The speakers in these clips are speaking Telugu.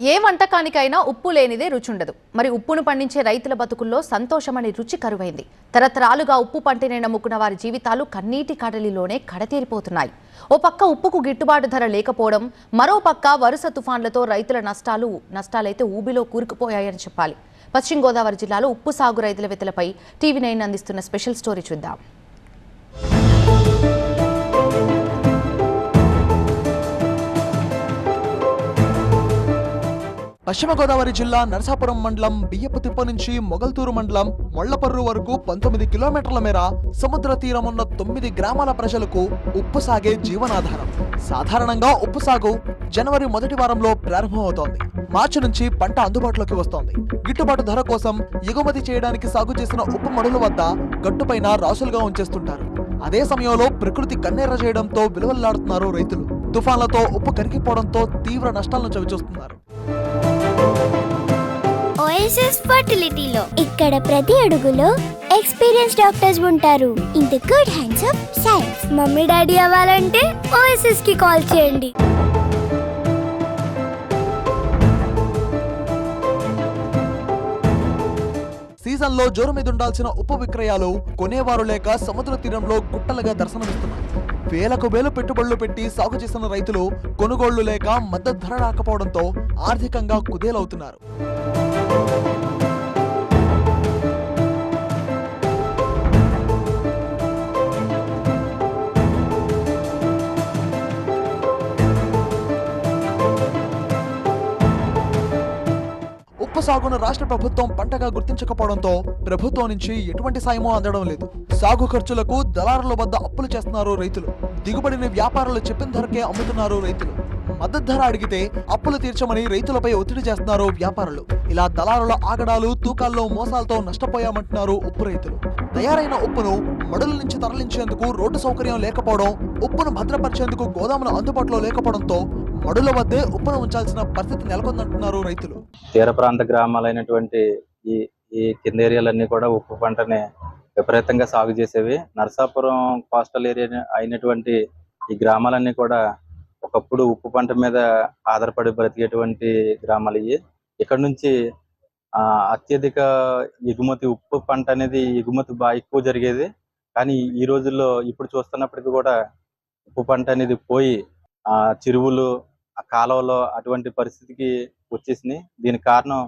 ఏ వంటకానికైనా ఉప్పు లేనిదే రుచుండదు. మరి ఉప్పును పండించే రైతుల బతుకుల్లో సంతోషమనే రుచి కరువైంది. తరతరాలుగా ఉప్పు పంటనే నమ్ముకున్న వారి జీవితాలు కన్నీటి కడలిలోనే కడతేరిపోతున్నాయి. ఓ పక్క ఉప్పుకు గిట్టుబాటు ధర లేకపోవడం, మరో పక్క వరుస తుఫాన్లతో రైతుల నష్టాలైతే ఊబిలో కూరుకుపోయాయని చెప్పాలి. పశ్చిమ గోదావరి జిల్లాలో ఉప్పు సాగు రైతుల వెతలపై టీవీ9 అందిస్తున్న స్పెషల్ స్టోరీ చూద్దాం. పశ్చిమ గోదావరి జిల్లా నరసాపురం మండలం బియ్యపుతిప్ప నుంచి మొగల్తూరు మండలం మొళ్లపర్రు వరకు 19 కిలోమీటర్ల మేర సముద్ర తీరం ఉన్న 9 గ్రామాల ప్రజలకు ఉప్పు సాగే జీవనాధారం. సాధారణంగా ఉప్పు సాగు జనవరి మొదటి వారంలో ప్రారంభమవుతోంది. మార్చి నుంచి పంట అందుబాటులోకి వస్తోంది. గిట్టుబాటు ధర కోసం ఎగుమతి చేయడానికి సాగు చేసిన ఉప్పు మడుల వద్ద గట్టుపైన రాసులుగా ఉంచేస్తుంటారు. అదే సమయంలో ప్రకృతి కన్నెర్ర చేయడంతో విలువల్లాడుతున్నారు రైతులు. తుఫాన్లతో ఉప్పు కరిగిపోవడంతో తీవ్ర నష్టాలను చవిచూస్తున్నారు. ఓఎస్ఎస్ ఫర్టిలిటీలో ఇక్కడ ప్రతి అడుగులో ఎక్స్పీరియన్స్ డాక్టర్స్ ఉంటారు. In the good hands of science. Mummy daddy అవ్వాలంటే ఓఎస్ఎస్ కి కాల్ చేయండి. సీజన్లో జోరు మీద ఉండాల్సిన ఉప్పు విక్రయాలు కొనేవారు లేక సముద్ర తీరంలో గుట్టలుగా దర్శనమిస్తున్నాయి. వేలకు వేలు పెట్టుబడులు పెట్టి సాగు చేసిన రైతులు కొనుగోళ్లు లేక మద్దతు ధర రాకపోవడంతో ఆర్థికంగా కుదేలవుతున్నారు. ఉప్పు సాగును రాష్ట్ర ప్రభుత్వం పంటగా గుర్తించకపోవడంతో ప్రభుత్వం నుంచి ఎటువంటి సాయమూ అందడం లేదు. సాగు ఖర్చులకు దళారుల వద్ద అప్పులు చేస్తున్నారు రైతులు. దిగుబడిని వ్యాపారులు చెప్పిన ధరకే అమ్ముతున్నారు రైతులు. మద్దతు ధర అడిగితే అప్పులు తీర్చమని రైతులపై ఒత్తిడి చేస్తున్నారు వ్యాపారులు. ఇలా దళారుల ఆగడాలు, తూకాల్లో మోసాలతో నష్టపోయామంటున్నారు ఉప్పు రైతులు. తయారైన ఉప్పును మడుల నుంచి తరలించేందుకు రోడ్డు సౌకర్యం లేకపోవడం, ఉప్పును భద్రపరిచేందుకు గోదాములు అందుబాటులో లేకపోవడంతో మడుల వద్దే ఉప్పును ఉంచాల్సిన పరిస్థితి నెలకొందంటున్నారు రైతులు. తీర ప్రాంత గ్రామాలైనటువంటి ఈ ఈ కింద ఏరియాలన్నీ కూడా ఉప్పు పంటనే విపరీతంగా సాగు చేసేవి. నరసాపురం కోస్టల్ ఏరియా అయినటువంటి ఈ గ్రామాలన్నీ కూడా ఒకప్పుడు ఉప్పు పంట మీద ఆధారపడి బ్రతికేటువంటి గ్రామాలు ఇవి. ఇక్కడ నుంచి అత్యధిక ఎగుమతి ఉప్పు పంట అనేది ఎగుమతి బాగా ఎక్కువ జరిగేది. కానీ ఈ రోజుల్లో ఇప్పుడు చూస్తున్నప్పటికీ కూడా ఉప్పు పంట అనేది పోయి చెరువులు, ఆ కాలువలో అటువంటి పరిస్థితికి వచ్చేసినాయి. దీనికి కారణం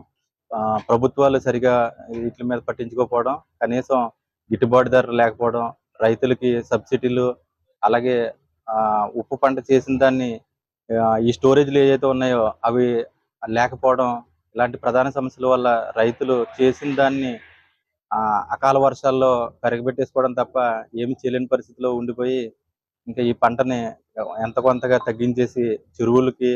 ప్రభుత్వాలు సరిగా వీటి మీద పట్టించుకోకపోవడం, కనీసం గిట్టుబాటు ధర లేకపోవడం, రైతులకి సబ్సిడీలు, అలాగే ఉప్పు పంట చేసిన దాన్ని ఈ స్టోరేజ్లు ఏవైతే ఉన్నాయో అవి లేకపోవడం, ఇలాంటి ప్రధాన సమస్యల వల్ల రైతులు చేసిన దాన్ని అకాల వర్షాల్లో కరిగిపెట్టేసుకోవడం తప్ప ఏమి చేయలేని పరిస్థితిలో ఉండిపోయి ఇంకా ఈ పంటని ఎంత కొంతగా తగ్గించేసి చెరువులకి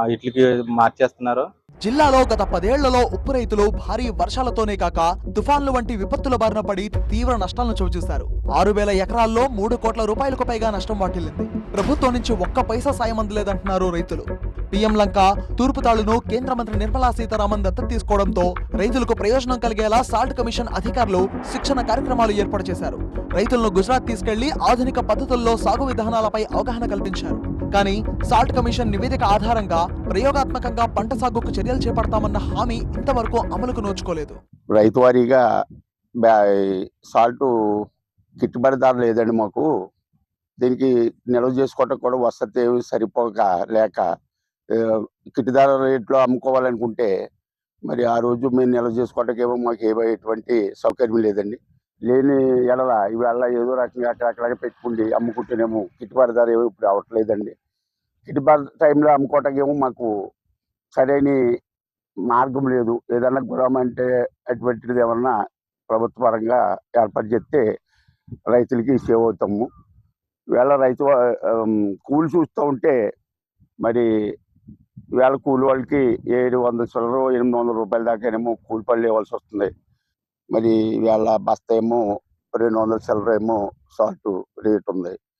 వీటికి మార్చేస్తున్నారు. జిల్లాలో గత 10 ఏళ్లలో ఉప్పు రైతులు భారీ వర్షాలతోనే కాక తుఫాన్లు వంటి విపత్తుల బారిన పడి తీవ్ర నష్టాలను చవిచూశారు. 6,000 ఎకరాల్లో 3 కోట్ల రూపాయలకు పైగా నష్టం వాటిల్లింది. ప్రభుత్వం నుంచి ఒక్క పైసా సాయం అందలేదంటున్నారు రైతులు. పీఎం లంక తూర్పు తాళును కేంద్ర మంత్రి నిర్మలా సీతారామన్ దత్తత తీసుకోవడంతో రైతులకు ప్రయోజనం కలిగేలా సాల్ట్ కమిషన్ అధికారులు శిక్షణ కార్యక్రమాలు ఏర్పాటు చేశారు. రైతులను గుజరాత్ తీసుకెళ్లి ఆధునిక పద్ధతుల్లో సాగు విధానాలపై అవగాహన కల్పించారు. కానీ సాల్ట్ కమిషన్ నివేదిక ఆధారంగా ప్రయోగాత్మకంగా పంట సాగుకు చర్యలు చేపడతామన్న హామీ ఇంతవరకు అమలుకు నోచుకోలేదు. రైతు వారీగా సాల్ట్ గిట్టుబాటు ధర లేదండి మాకు. దీనికి నిల్వ చేసుకోవటం కూడా వసతి సరిపోక లేక గిట్టుబాటు రేట్లో అమ్ముకోవాలనుకుంటే మరి ఆ రోజు మేము నిల్వ చేసుకోవటానికేమో మాకు ఎటువంటి సౌకర్యం లేదండి. లేని ఎడల ఇవాళ ఏదో రకంగా అక్కడక్కడగా పెట్టుకుండి అమ్ముకుంటేనేమో గిట్టుబాటు ధర ఏమో ఇప్పుడు అవ్వట్లేదండి. గిట్టుబాటు టైంలో అమ్ముకోవటానికేమో మాకు సరైన మార్గం లేదు. ఏదన్నా గురం అంటే అటువంటిది ఏమన్నా ప్రభుత్వ పరంగా ఏర్పాటు చేస్తే రైతులకి సేవ్ అవుతాము. ఇవాళ రైతు కూలి చూస్తూ ఉంటే మరి ఇవాళ కూలి వాళ్ళకి 700 చిల్లర 800 రూపాయల దాకానేమో కూలి పనులు ఇవ్వాల్సి వస్తుంది. మరి ఇవాళ బస్తా ఏమో 200 చిల్లర ఏమో సాల్ట్ రేట్ ఉంది.